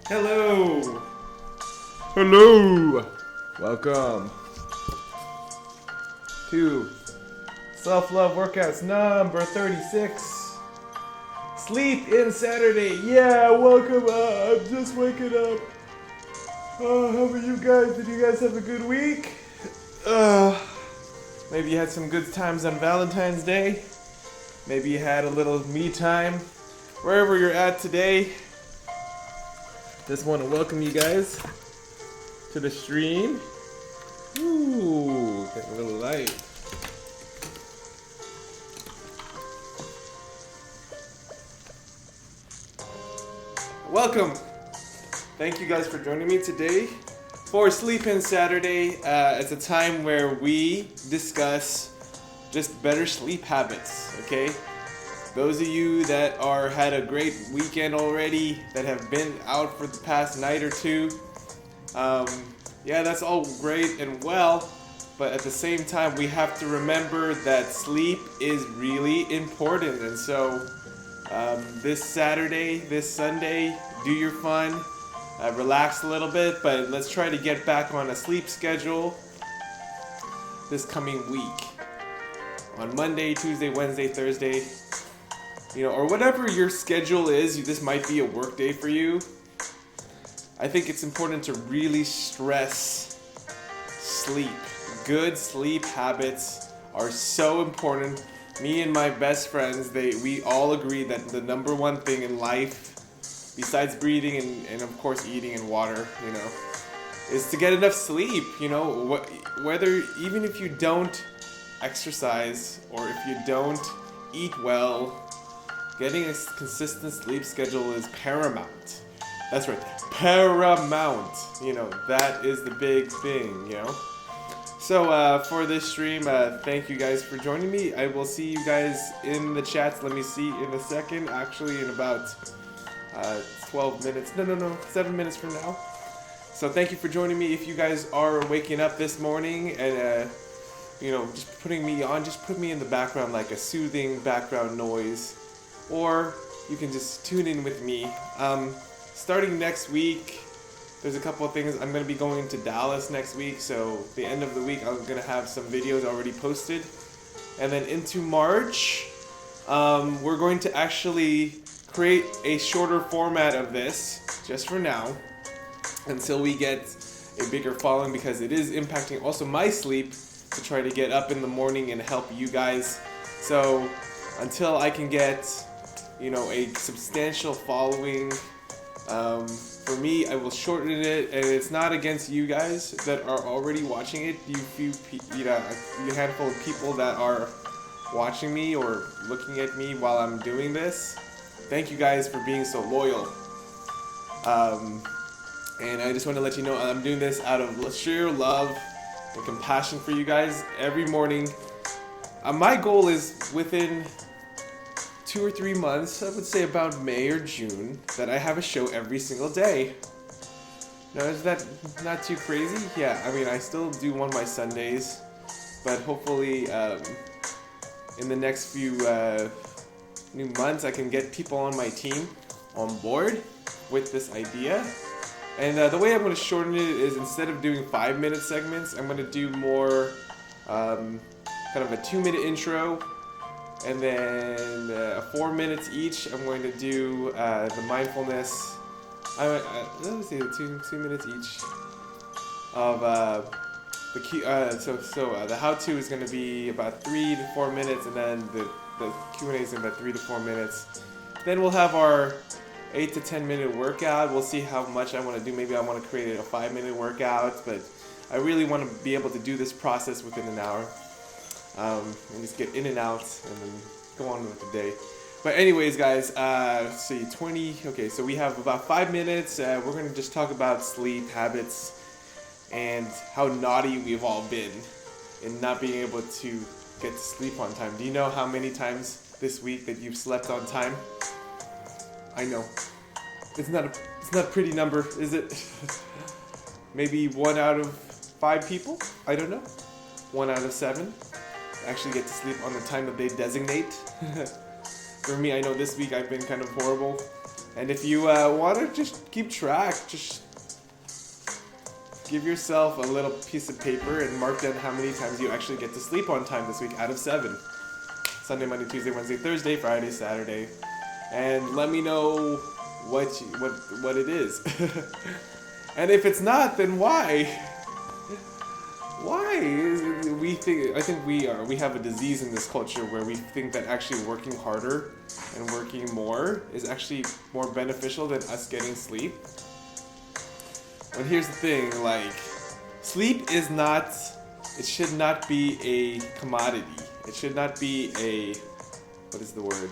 Hello! Hello! Welcome to Self-Love Workouts number 36. Sleep in Saturday. Yeah, welcome. I'm just waking up. How about you guys? Did you guys have a good week? Maybe you had some good times on Valentine's Day. Maybe you had a little me time. Wherever you're at today, just want to welcome you guys to the stream. Ooh, getting a little light. Welcome. Thank you guys for joining me today for Sleep In Saturday. It's a time where we discuss just better sleep habits, okay? Those of you that had a great weekend already, that have been out for the past night or two, yeah, that's all great and well, but at the same time, we have to remember that sleep is really important. And so, this Saturday, this Sunday, do your fun, relax a little bit, but let's try to get back on a sleep schedule this coming week. On Monday, Tuesday, Wednesday, Thursday, or whatever your schedule is, this might be a work day for you. I think it's important to really stress sleep. Good sleep habits are so important. Me and my best friends, we all agree that the number one thing in life, besides breathing and of course eating and water, is to get enough sleep. Whether even if you don't exercise or if you don't eat well, getting a consistent sleep schedule is paramount. That's right, paramount. That is the big thing, So for this stream, thank you guys for joining me. I will see you guys in the chats. Let me see in a second. Actually, in about 12 minutes. No, 7 minutes from now. So thank you for joining me. If you guys are waking up this morning and just putting me on, just put me in the background like a soothing background noise. Or you can just tune in with me. Starting next week, there's a couple of things. I'm going to be going to Dallas next week, so the end of the week I'm going to have some videos already posted. And then into March, we're going to actually create a shorter format of this, just for now, until we get a bigger following, because it is impacting also my sleep to try to get up in the morning and help you guys. So until I can get a substantial following, for me, I will shorten it, and it's not against you guys that are already watching it. A handful of people that are watching me or looking at me while I'm doing this. Thank you guys for being so loyal. And I just want to let you know I'm doing this out of sheer love and compassion for you guys every morning. My goal is within 2 or 3 months, I would say about May or June, that I have a show every single day. Now, is that not too crazy? Yeah, I still do one my Sundays, but hopefully in the next few new months I can get people on my team on board with this idea. And the way I'm going to shorten it is, instead of doing 5-minute segments, I'm going to do more kind of a 2-minute intro. And then 4 minutes each, I'm going to do the mindfulness. Let me see, 2 minutes each of the key. So the how-to is going to be about 3 to 4 minutes, and then the Q&A is about 3 to 4 minutes. Then we'll have our 8 to 10 minute workout. We'll see how much I want to do. Maybe I want to create a 5-minute workout, but I really want to be able to do this process within an hour. And just get in and out and then go on with the day. But anyways, guys, see, 20, okay, so we have about 5 minutes. We're going to just talk about sleep habits and how naughty we've all been in not being able to get to sleep on time. Do you know how many times this week that you've slept on time? I know. It's not a pretty number, is it? Maybe 1 out of 5 people? I don't know. 1 out of 7 actually get to sleep on the time that they designate. For me, I know this week I've been kind of horrible. And if you want to just keep track, just give yourself a little piece of paper and mark down how many times you actually get to sleep on time this week out of 7. Sunday, Monday, Tuesday, Wednesday, Thursday, Friday, Saturday. And let me know what it is. And if it's not, then why? Why? I think we have a disease in this culture where we think that actually working harder and working more is actually more beneficial than us getting sleep. But here's the thing, like, sleep is not, it should not be a commodity. It should not be a, what is the word?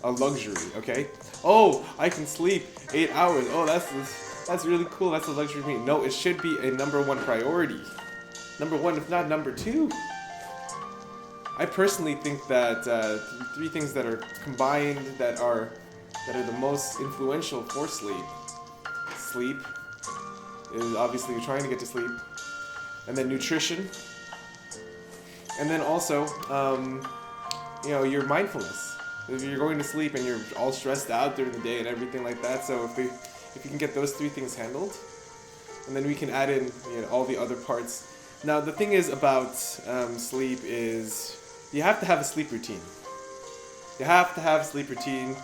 A luxury, okay? Oh, I can sleep 8 hours. Oh, that's really cool. That's a luxury for me. No, it should be a number one priority. Number one, if not number two. I personally think that 3 things that are combined that are the most influential for sleep. Sleep is obviously trying to get to sleep, and then nutrition, and then also your mindfulness. If you're going to sleep and you're all stressed out during the day and everything like that, so if you can get those 3 things handled, and then we can add in all the other parts. Now the thing is about sleep is you have to have a sleep routine. You have to have a sleep routine.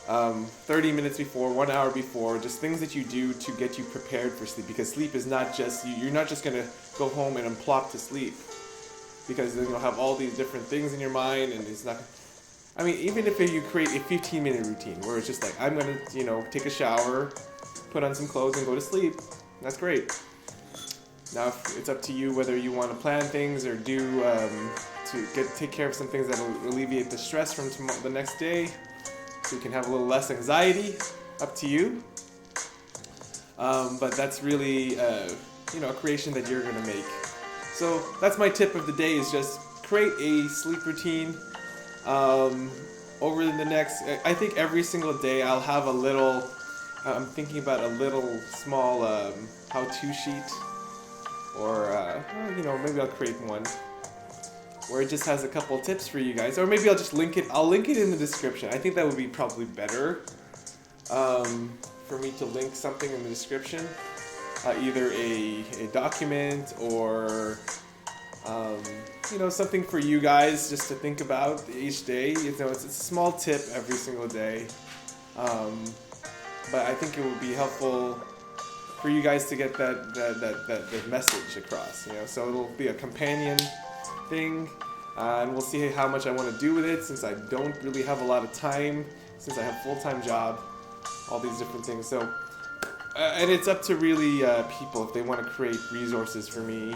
30 minutes before, 1 hour before, just things that you do to get you prepared for sleep, because sleep is not just, you're not just going to go home and plop to sleep, because then you'll have all these different things in your mind, and it's not, I mean, even if you create a 15-minute routine where it's just like, I'm going to, take a shower, put on some clothes and go to sleep, that's great. Now it's up to you whether you want to plan things or do, take care of some things that will alleviate the stress from the next day, so you can have a little less anxiety, up to you. But that's really, a creation that you're going to make. So that's my tip of the day, is just create a sleep routine. Over the next, I think every single day I'll have a little, I'm thinking about a little small how-to sheet, or, maybe I'll create one where it just has a couple tips for you guys, or maybe I'll just link it in the description. I think that would be probably better for me to link something in the description, either a document or something for you guys just to think about each day. It's a small tip every single day, but I think it would be helpful for you guys to get that message across. So it'll be a companion thing, and we'll see how much I want to do with it, since I don't really have a lot of time, since I have a full-time job, all these different things. So and it's up to really people if they want to create resources for me.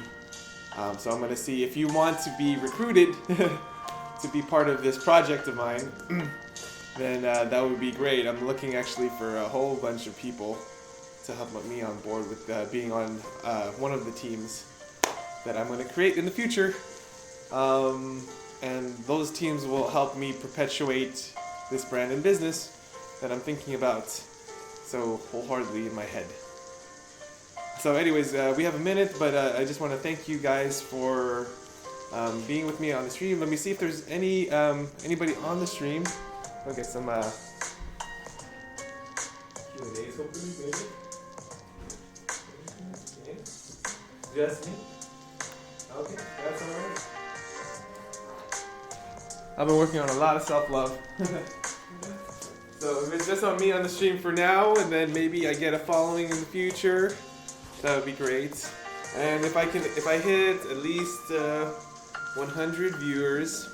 So I'm going to see if you want to be recruited to be part of this project of mine, then that would be great. I'm looking actually for a whole bunch of people to help me on board with being on one of the teams that I'm going to create in the future. And those teams will help me perpetuate this brand and business that I'm thinking about so wholeheartedly in my head. So anyways, we have a minute, but I just want to thank you guys for being with me on the stream. Let me see if there's anybody on the stream. I'll get some Q&As hopefully, maybe. Just me? Okay, that's alright. I've been working on a lot of self-love. So if it's just on me on the stream for now, and then maybe I get a following in the future, that would be great. And if I hit at least 100 viewers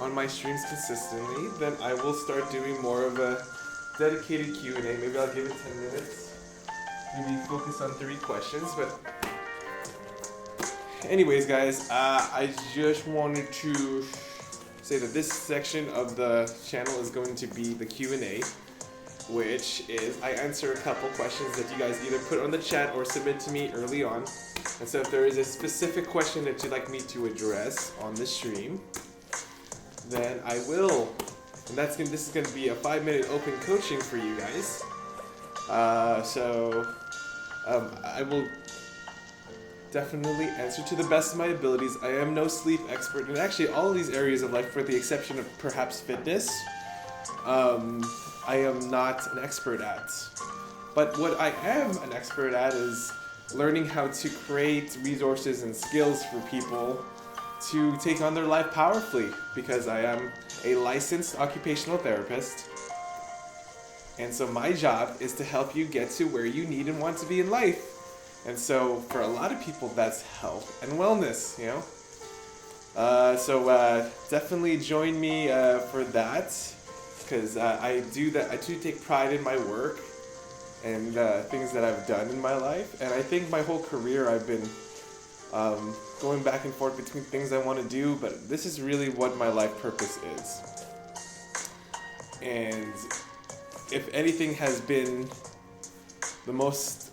on my streams consistently, then I will start doing more of a dedicated Q&A. Maybe I'll give it 10 minutes. Maybe focus on 3 questions. But anyways, guys, I just wanted to say that this section of the channel is going to be the Q&A, which is I answer a couple questions that you guys either put on the chat or submit to me early on. And so if there is a specific question that you'd like me to address on the stream, then I will. And this is going to be a 5-minute open coaching for you guys. So I will definitely answer to the best of my abilities. I am no sleep expert in actually all of these areas of life, for the exception of perhaps fitness. I am not an expert at. But what I am an expert at is learning how to create resources and skills for people to take on their life powerfully, because I am a licensed occupational therapist. And so my job is to help you get to where you need and want to be in life. And so for a lot of people, that's health and wellness, you know? So definitely join me for that, because I do take pride in my work and things that I've done in my life. And I think my whole career I've been going back and forth between things I want to do, but this is really what my life purpose is. And if anything has been the most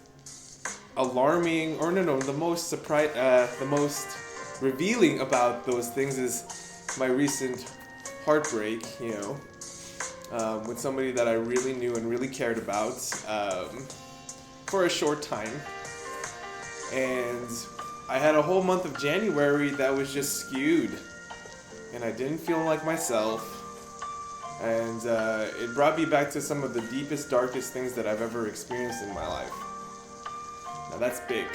alarming, or the most the most revealing about those things is my recent heartbreak, with somebody that I really knew and really cared about for a short time. And I had a whole month of January that was just skewed, and I didn't feel like myself. And it brought me back to some of the deepest, darkest things that I've ever experienced in my life. Now that's big,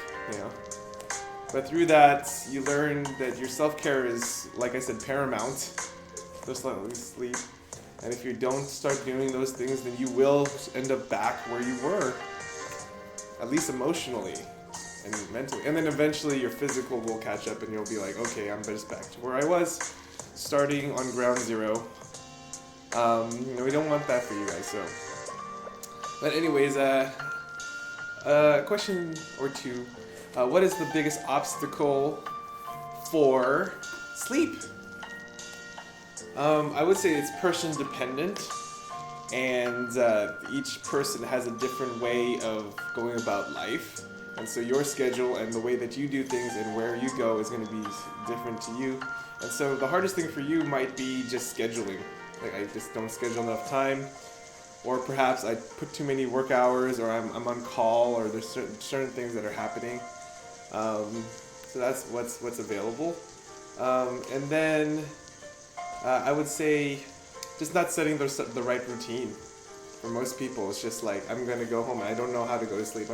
But through that, you learn that your self-care is, like I said, paramount. Just let me sleep. And if you don't start doing those things, then you will end up back where you were, at least emotionally and mentally. And then eventually your physical will catch up and you'll be like, okay, I'm just back to where I was, starting on ground zero. We don't want that for you guys, so. But anyways, question or two. What is the biggest obstacle for sleep? I would say it's person dependent, and each person has a different way of going about life. And so your schedule and the way that you do things and where you go is going to be different to you. And so the hardest thing for you might be just scheduling. Like, I just don't schedule enough time, or perhaps I put too many work hours, or I'm on call, or there's certain things that are happening. So that's what's available. And then I would say just not setting the right routine. For most people, it's just like, I'm going to go home and I don't know how to go to sleep.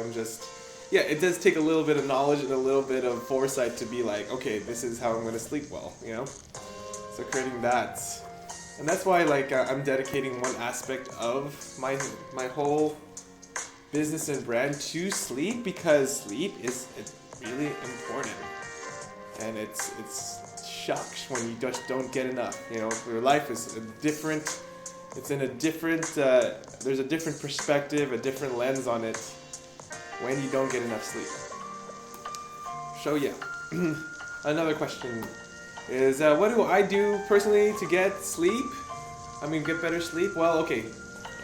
It does take a little bit of knowledge and a little bit of foresight to be like, okay, this is how I'm going to sleep well, So creating that. And that's why I'm dedicating one aspect of my whole business and brand to sleep, because sleep is really important. And it's shocks when you just don't get enough. Your life is different. It's in a different, there's a different perspective, a different lens on it when you don't get enough sleep. So yeah, another question is, what do I do personally to get sleep? Get better sleep? Well, okay,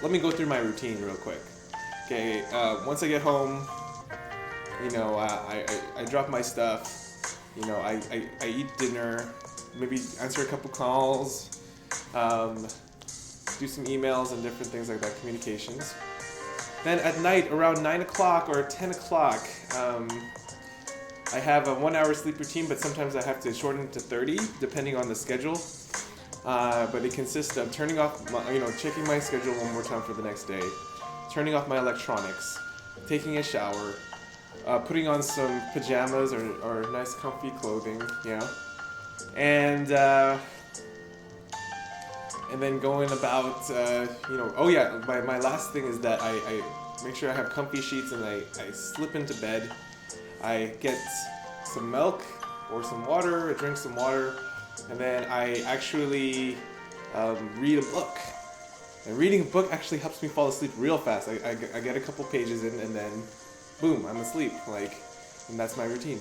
let me go through my routine real quick. Okay, once I get home, I drop my stuff. I eat dinner, maybe answer a couple calls, do some emails and different things like that, communications. Then at night, around 9 o'clock or 10 o'clock, I have a 1 hour sleep routine, but sometimes I have to shorten it to 30, depending on the schedule. But it consists of turning off, checking my schedule one more time for the next day, turning off my electronics, taking a shower, putting on some pajamas or nice comfy clothing, and then going about, my last thing is that I make sure I have comfy sheets and I slip into bed. I get some milk or some water, I drink some water, and then I actually read a book. And reading a book actually helps me fall asleep real fast. I get a couple pages in and then boom, I'm asleep, and that's my routine.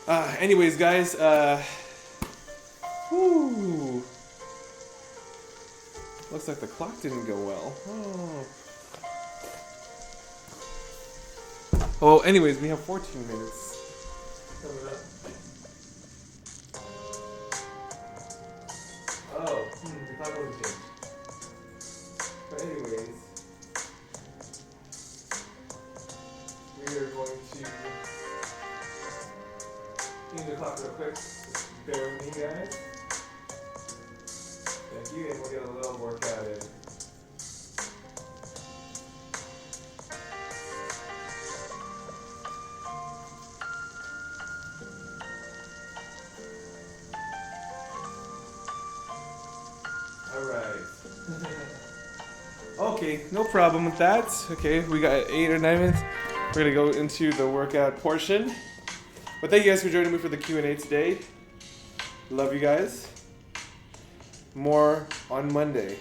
Anyways, guys, looks like the clock didn't go well. Well, anyways, we have 14 minutes coming up. The clock wasn't changed. But anyways, we are going to change the clock real quick. Just bear with me, guys. Thank you, and we'll get a little workout in. Okay, no problem with that. Okay, we got 8 or 9 minutes. We're gonna go into the workout portion. But thank you guys for joining me for the Q&A today. Love you guys. More on Monday.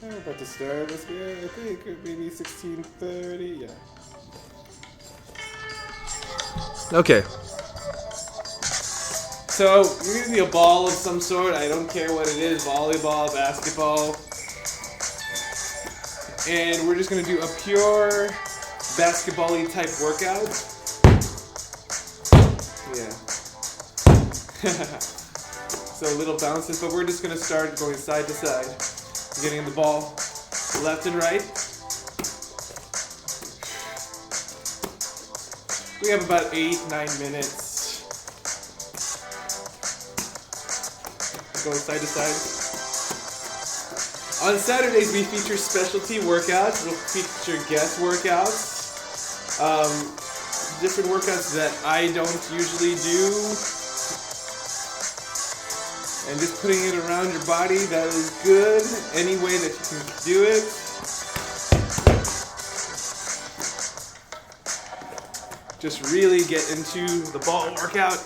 We're about to start. Let's get, I think maybe 16:30. Yeah. Okay. So you're gonna need a ball of some sort. I don't care what it is, volleyball, basketball. And we're just gonna do a pure basketball-y type workout. Yeah. So little bounces, but we're just gonna start going side to side. Getting the ball left and right. We have about 8-9 minutes. Going side to side. On Saturdays, we feature specialty workouts. We'll feature guest workouts. Different workouts that I don't usually do. And just putting it around your body, that is good. Any way that you can do it. Just really get into the ball workout.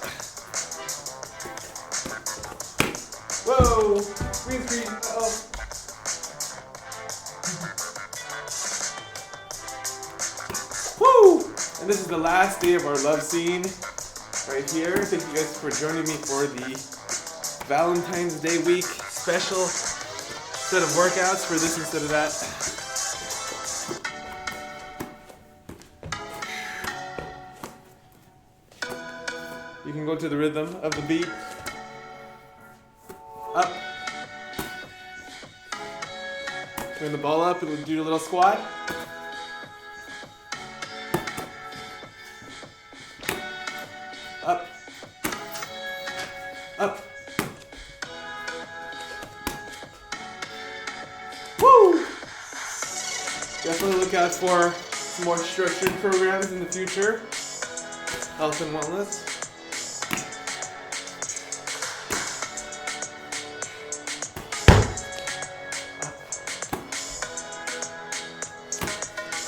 Whoa! Green screen. Uh-oh. Woo! And this is the last day of our love scene right here. Thank you guys for joining me for the Valentine's Day week special set of workouts for this instead of that. You can go to the rhythm of the beat. Up. Turn the ball up and we'll do a little squat. Up. Up. Woo! Definitely look out for some more structured programs in the future. Health and wellness.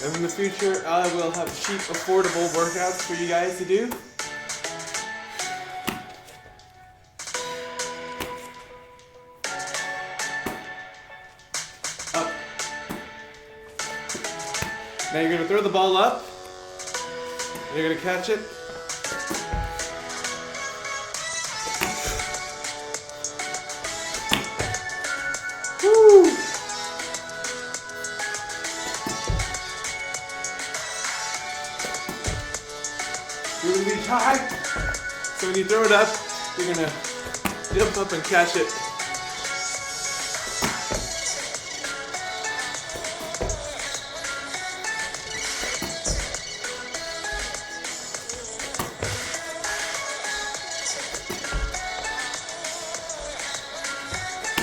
And in the future, I will have cheap, affordable workouts for you guys to do. Up. Now you're going to throw the ball up. And you're going to catch it. Woo! You're going to be high. So when you throw it up, you're going to jump up and catch it.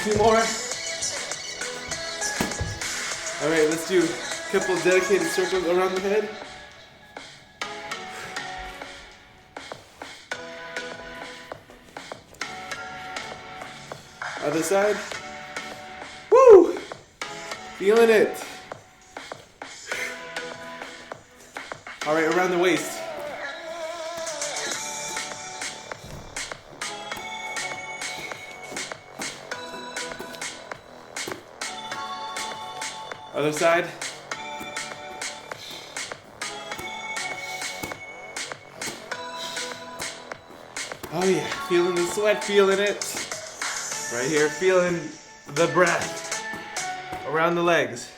Two more. Alright, let's do a couple of dedicated circles around the head. Other side. Woo! Feeling it. Alright, around the waist. Other side. Oh yeah, feeling the sweat, feeling it. Right here, feeling the breath around the legs.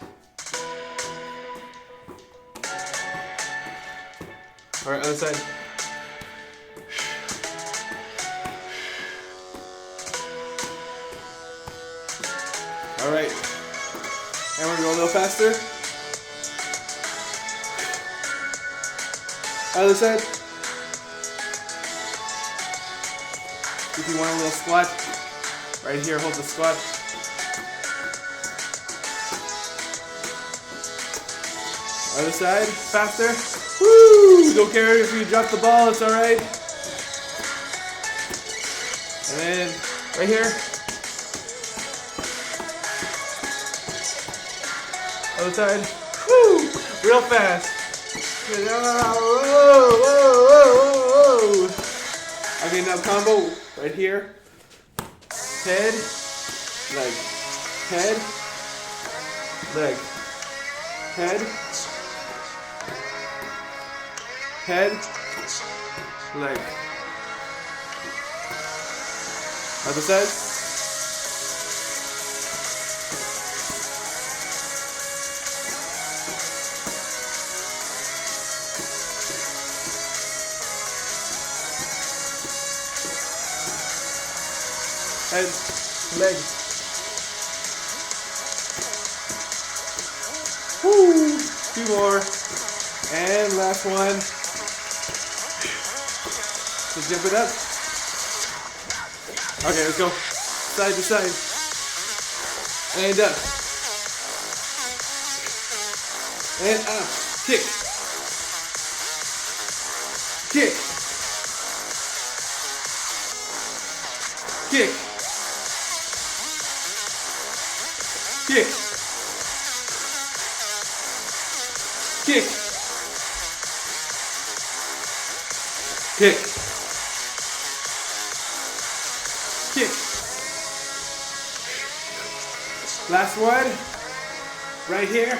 All right, other side. All right, and we're gonna go a little faster. Other side. If you want a little squat, right here, hold the squat. Other side, faster. Woo! Don't care if you drop the ball, it's alright. And then, right here. Other side. Woo! Real fast. Whoa, whoa, whoa, whoa. Okay, now combo right here. Head, leg, head, leg, head, head, leg. Other side. Head, leg. Woo! 2 more. And last one. So jump it up. Okay, let's go. Side to side. And up. And up. Kick. Kick. Kick. Kick. Kick. Kick. Kick. Last one. Right here.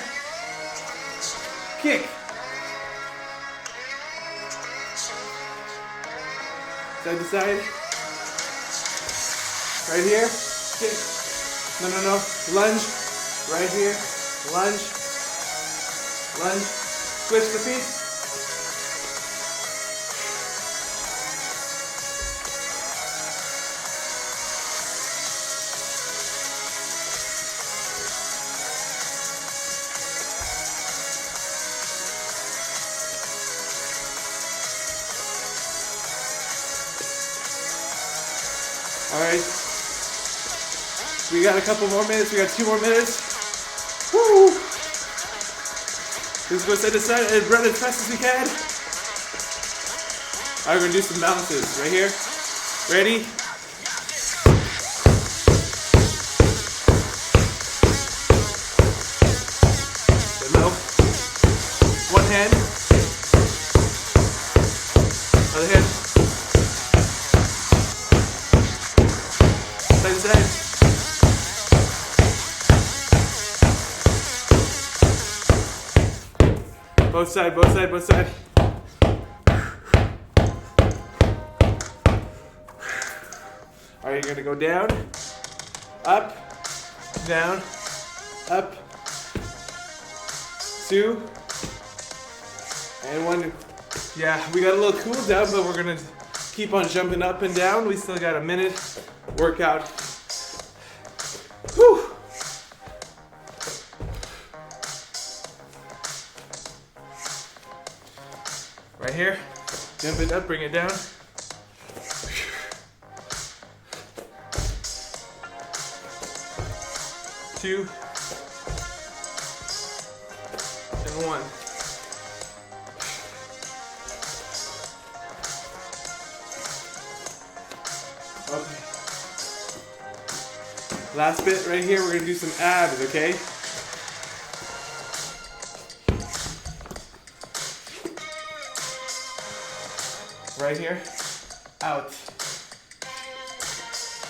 Kick. Side to side. Right here. Kick. No. Lunge. Right here. Lunge. Lunge. Switch the feet. All right. We got a couple more minutes. We got 2 more minutes. Woo! Let's go side to side and run as fast as we can. All right, we're gonna do some bounces right here. Ready? Get low. One hand. Other hand. Side to side. Both side, both side, both side. All right, you're gonna go down, up, down, up, 2, and 1. Yeah, we got a little cool down, but we're gonna keep on jumping up and down. We still got a minute workout. Whew. Right here, jump it up, bring it down. 2, and 1. Okay. Last bit right here, we're gonna do some abs, okay? Right here, out.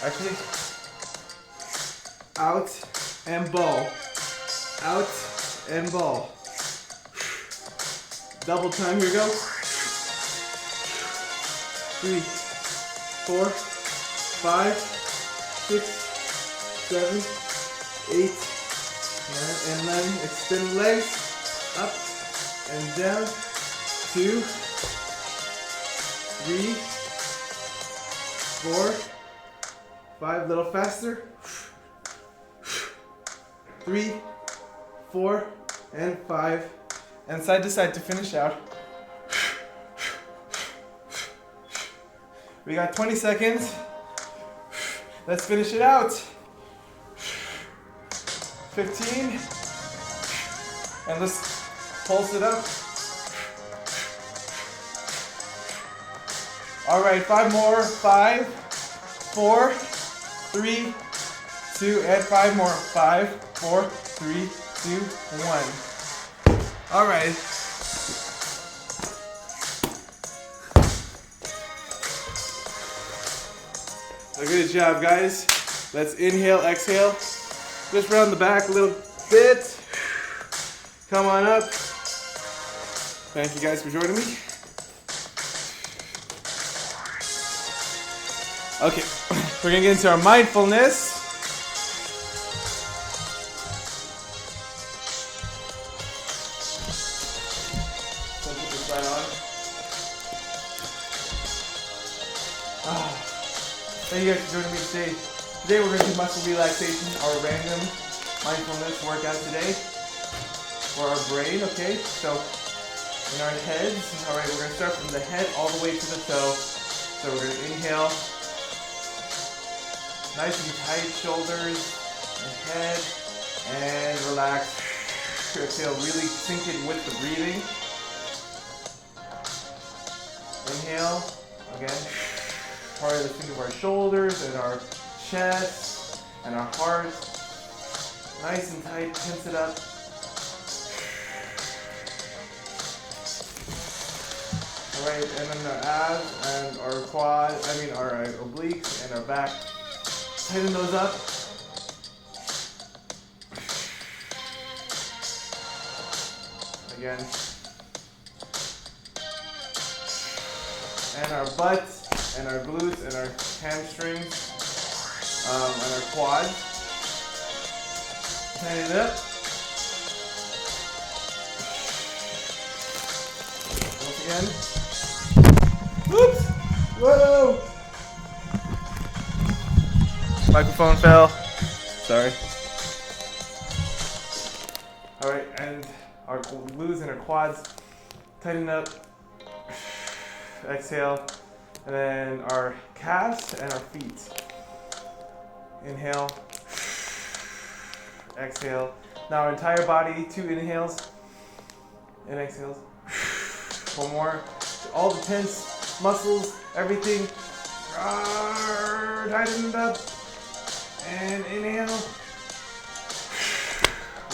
Actually, out and ball. Out and ball. Double time, here we go. 3, 4, 5, 6, 7, 8, 9, and 9. Extend legs, up and down. 2, 3, 4, 5, a little faster. 3, 4, and 5, and side to side to finish out. We got 20 seconds. Let's finish it out. 15, and let's pulse it up. All right, 5 more. 5, 4, 3, 2, and 5 more. 5, 4, 3, 2, 1. All right. Good job, guys. Let's inhale, exhale. Just round the back a little bit. Come on up. Thank you guys for joining me. Okay, we're gonna get into our mindfulness. So put this right on. Thank you guys for joining me today. Today we're gonna do muscle relaxation, our random mindfulness workout today for our brain. Okay, so in our heads. All right, we're gonna start from the head all the way to the toe. So we're gonna inhale. Nice and tight shoulders and head, and relax. Exhale, really sink it with the breathing. Inhale, again. Probably think of our shoulders and our chest and our heart. Nice and tight, tense it up. Alright, and then our abs and our our obliques and our back. Tighten those up. Again. And our butt, and our glutes, and our hamstrings, and our quads. Tighten it up. Once again. Whoops! Whoa! Microphone fell. Sorry. Alright, and our glutes and our quads. Tighten up. Exhale. And then our calves and our feet. Inhale. Exhale. Now our entire body, 2 inhales and exhales. One more. All the tense muscles, everything. Tighten up. And inhale.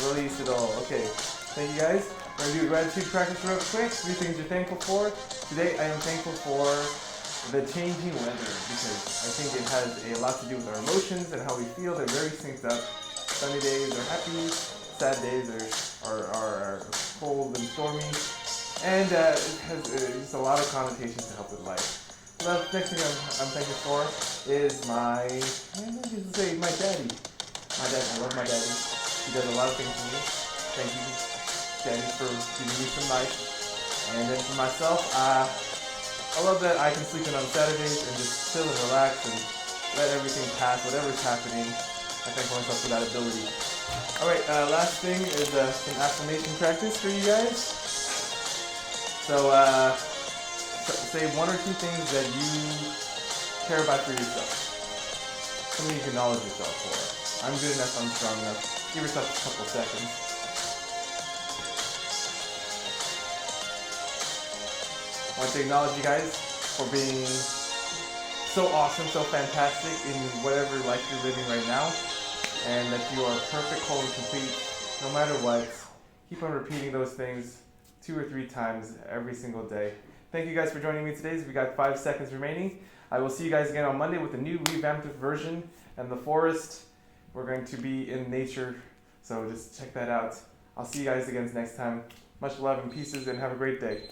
Release it all. Okay. Thank you guys. We're going to do a gratitude practice real quick. 3 things you're thankful for. Today I am thankful for the changing weather because I think it has a lot to do with our emotions and how we feel. They're very synced up. Sunny days are happy. Sad days are cold and stormy. And it has just a lot of connotations to help with life. The next thing I'm thankful for is my daddy. My daddy. I love my daddy. He does a lot of things for me. Thank you, Daddy, for giving me some life. And then for myself, I love that I can sleep in on Saturdays and just chill and relax and let everything pass, whatever's happening. I thank myself for that ability. Alright, last thing is some affirmation practice for you guys. So, say 1 or 2 things that you care about for yourself. Something you can acknowledge yourself for. I'm good enough, I'm strong enough. Give yourself a couple seconds. I want to acknowledge you guys for being so awesome, so fantastic in whatever life you're living right now. And that you are perfect, whole, and complete no matter what. Keep on repeating those things 2 or 3 times every single day. Thank you guys for joining me today. We got 5 seconds remaining. I will see you guys again on Monday with a new revamped version. And the forest, we're going to be in nature. So just check that out. I'll see you guys again next time. Much love and pieces and have a great day.